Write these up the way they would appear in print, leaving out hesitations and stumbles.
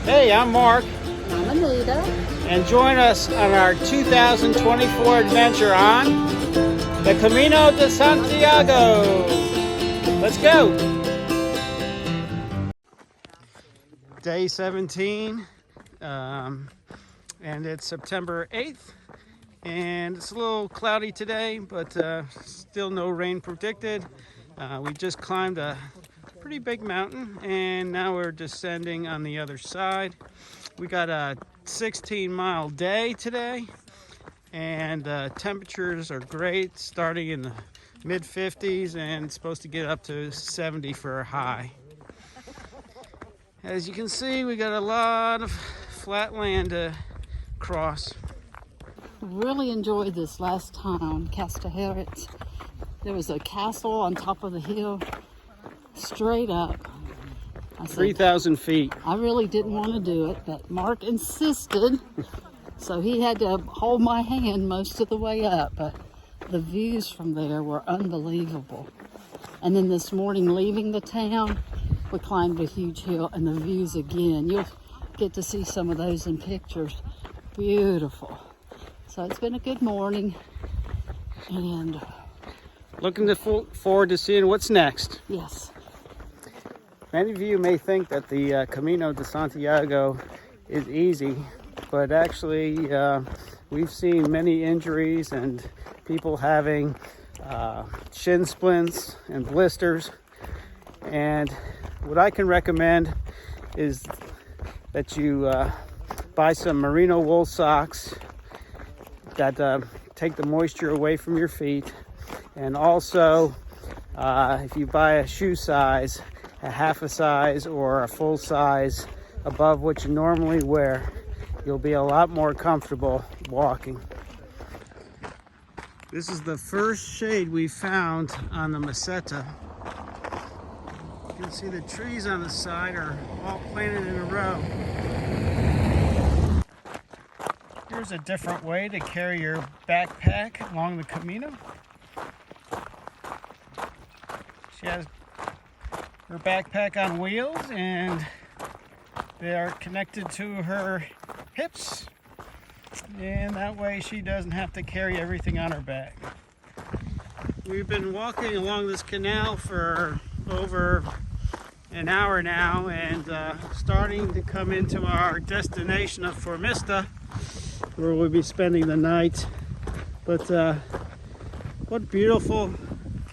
Hey, I'm Mark, I'm Anita. and join us on our 2024 adventure on the Camino de Santiago. Let's go! Day 17, and it's September 8th, and it's a little cloudy today, but still no rain predicted. We just climbed a pretty big mountain, and now we're descending on the other side. We got a 16-mile day today, and temperatures are great, starting in the mid 50s and supposed to get up to 70 for a high. As you can see, we got a lot of flat land to cross. Really enjoyed this last time, Castaherit. There was a castle on top of the hill, straight up. 3,000 feet. I really didn't want to do it, but Mark insisted, so he had to hold my hand most of the way up. But the views from there were unbelievable. And then this morning, leaving the town, we climbed a huge hill, and the views again. You'll get to see some of those in pictures. Beautiful. So it's been a good morning, and Looking forward to seeing what's next. yes. Many of you may think that the Camino de Santiago is easy, but actually we've seen many injuries and people having shin splints and blisters. And what I can recommend is that you buy some merino wool socks that take the moisture away from your feet. And also, if you buy a shoe size, a half a size or a full size above what you normally wear, you'll be a lot more comfortable walking. This is the first shade we found on the Meseta. You can see the trees on the side are all planted in a row. Here's a different way to carry your backpack along the Camino. She has her backpack on wheels, and they are connected to her hips, and that way she doesn't have to carry everything on her back. We've been walking along this canal for over an hour now, and starting to come into our destination of Meseta, where we'll be spending the night. But what beautiful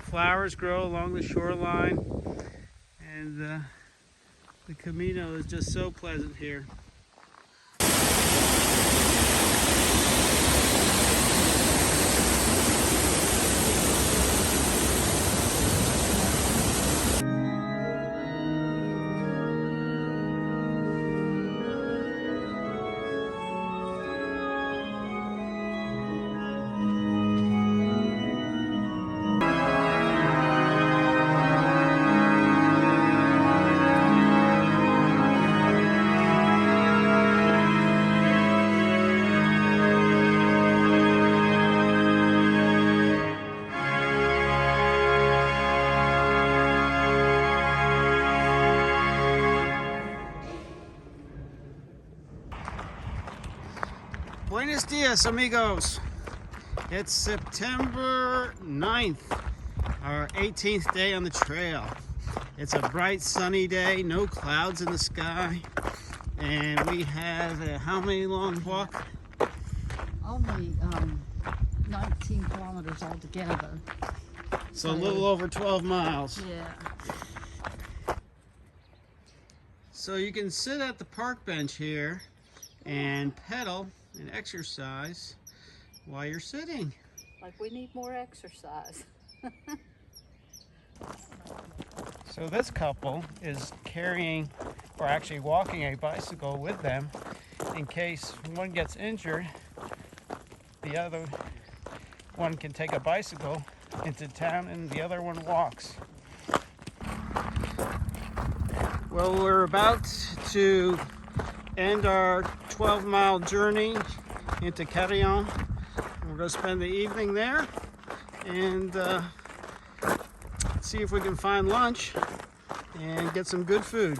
flowers grow along the shoreline, and the Camino is just so pleasant here. Buenos dias, amigos. It's September 9th, our 18th day on the trail. It's a bright sunny day, no clouds in the sky, and we have a how many long walk? Only 19 kilometers altogether. So a little over 12 miles. Yeah. So you can sit at the park bench here and pedal and exercise while you're sitting. Like we need more exercise. So this couple is carrying, or actually walking, a bicycle with them in case one gets injured. The other one can take a bicycle into town and the other one walks. Well, we're about to end our 12-mile journey into Carrion. We're going to spend the evening there and see if we can find lunch and get some good food.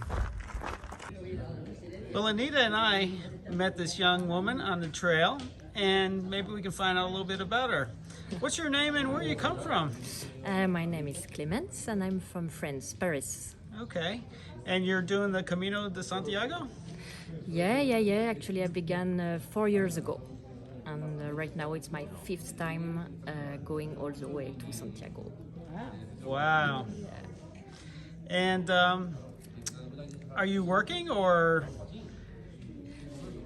Well, Anita and I met this young woman on the trail, and maybe we can find out a little bit about her. What's your name and where you come from? My name is Clemence and I'm from France, Paris. Okay. And you're doing the Camino de Santiago? Yeah. Actually, I began 4 years ago. And right now it's my 5th time going all the way to Santiago. Wow. And are you working or?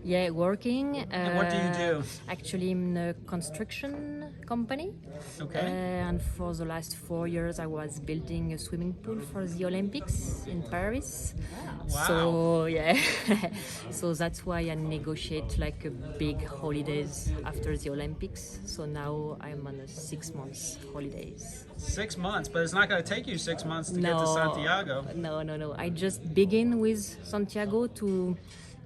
Yeah, working. And what do you do? Actually, I'm in a construction company. Okay. And for the last 4 years, I was building a swimming pool for the Olympics in Paris. Wow. So, yeah. So that's why I negotiate like a big holidays after the Olympics. So now I'm on a 6 months holidays. 6 months, but it's not going to take you 6 months to get to Santiago. No. I just begin with Santiago to,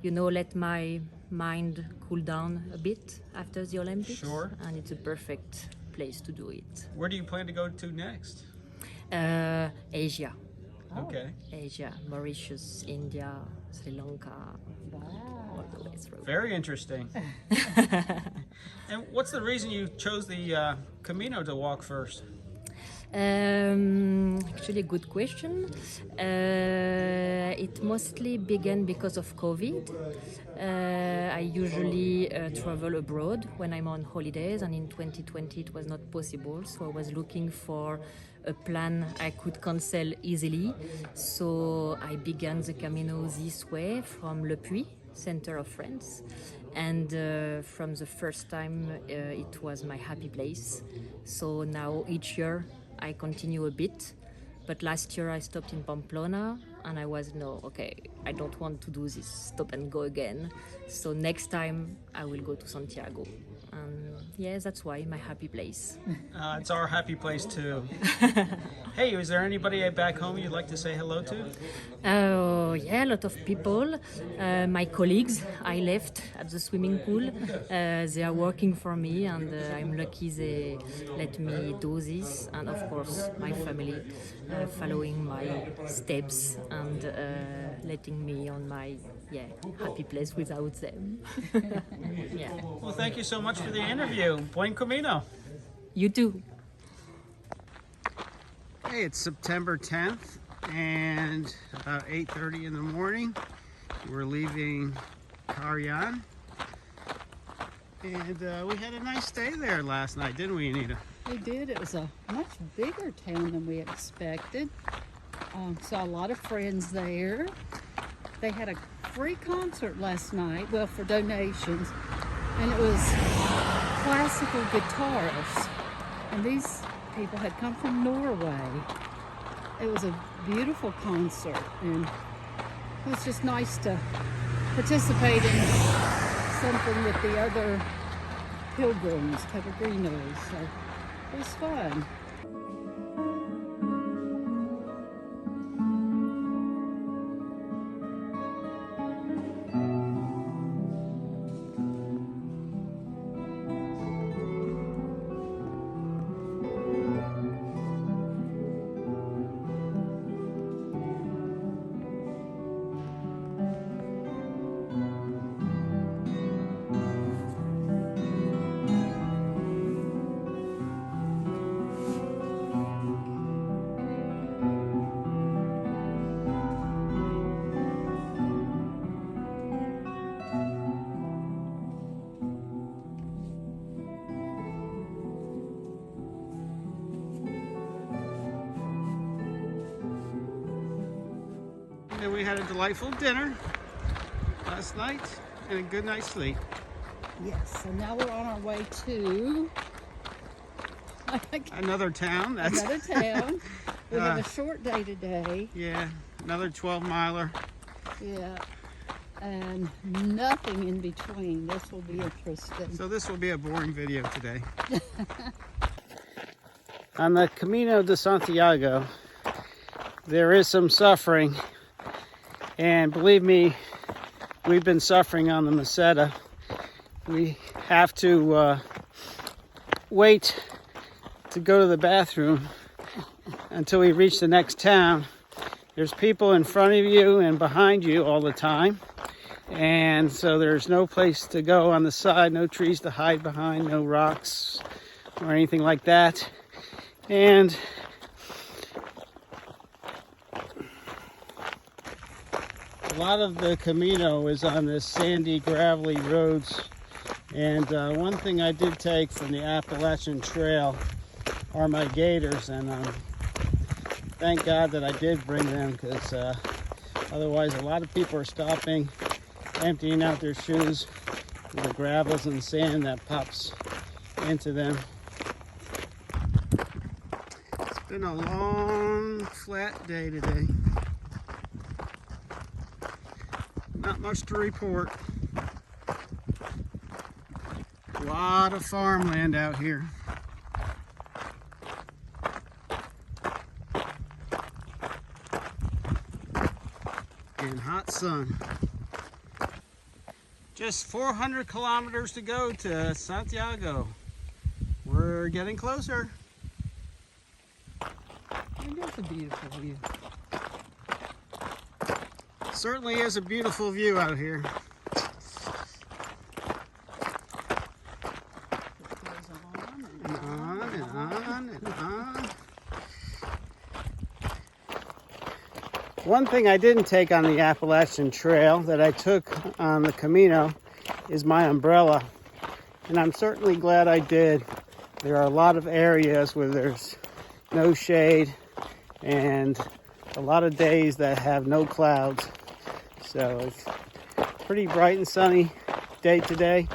let my mind cool down a bit after the Olympics. Sure. And it's a perfect place to do it. Where do you plan to go to next? Asia. Okay. Asia, Mauritius, India, Sri Lanka, all the way through. Very interesting. And what's the reason you chose the Camino to walk first? Actually, a good question. It mostly began because of COVID. I usually travel abroad when I'm on holidays, and in 2020 it was not possible, so I was looking for a plan I could cancel easily. So I began the Camino this way from Le Puy, center of France. And from the first time, it was my happy place. So now each year I continue a bit. But last year I stopped in Pamplona and I was, I don't want to do this stop and go again. So next time I will go to Santiago. And that's why my happy place. It's our happy place too. Hey, is there anybody back home you'd like to say hello to? A lot of people. My colleagues I left at the swimming pool. They are working for me and I'm lucky they let me do this. And of course, my family following my steps and letting me on my happy place without them. Yeah. Well, thank you so much for the interview. Buen Camino. You too. Hey, it's September 10th and about 8:30 in the morning. We're leaving Carrion. And we had a nice day there last night, didn't we, Anita? We did. It was a much bigger town than we expected. Saw a lot of friends there. They had a free concert last night, well, for donations, and it was classical guitarists. And these people had come from Norway. It was a beautiful concert, and it was just nice to participate in something with the other pilgrims, peregrinos. So it was fun. And we had a delightful dinner last night and a good night's sleep. Yes, so now we're on our way to Another town. another town. We have a short day today. Yeah, another 12-miler. Yeah, and nothing in between. This will be interesting. So this will be a boring video today. On the Camino de Santiago, there is some suffering. And believe me, we've been suffering on the Meseta. We have to wait to go to the bathroom until we reach the next town. There's people in front of you and behind you all the time. And so there's no place to go on the side, no trees to hide behind, no rocks or anything like that. And a lot of the Camino is on this sandy, gravelly roads. And one thing I did take from the Appalachian Trail are my gaiters, and thank God that I did bring them, because otherwise a lot of people are stopping, emptying out their shoes with the gravels and sand that pops into them. It's been a long, flat day today. Not much to report. A lot of farmland out here. And hot sun. Just 400 kilometers to go to Santiago. We're getting closer. And that's a beautiful view. Certainly is a beautiful view out here. And on and on and on. One thing I didn't take on the Appalachian Trail that I took on the Camino is my umbrella. And I'm certainly glad I did. There are a lot of areas where there's no shade and a lot of days that have no clouds. So it's pretty bright and sunny day today.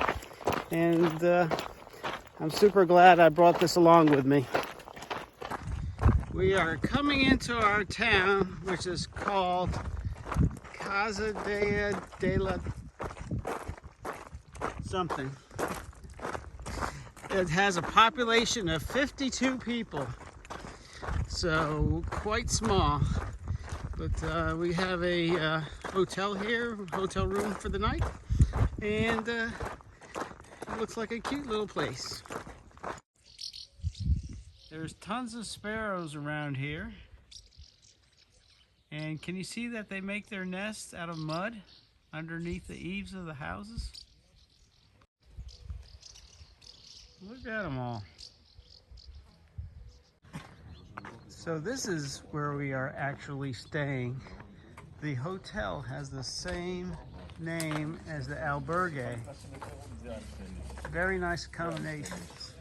And I'm super glad I brought this along with me. We are coming into our town, which is called Casa de la something. It has a population of 52 people, so quite small. But we have a hotel here, hotel room for the night, and it looks like a cute little place. There's tons of sparrows around here. And can you see that they make their nests out of mud underneath the eaves of the houses? Look at them all. So this is where we are actually staying. The hotel has the same name as the albergue. Very nice combinations.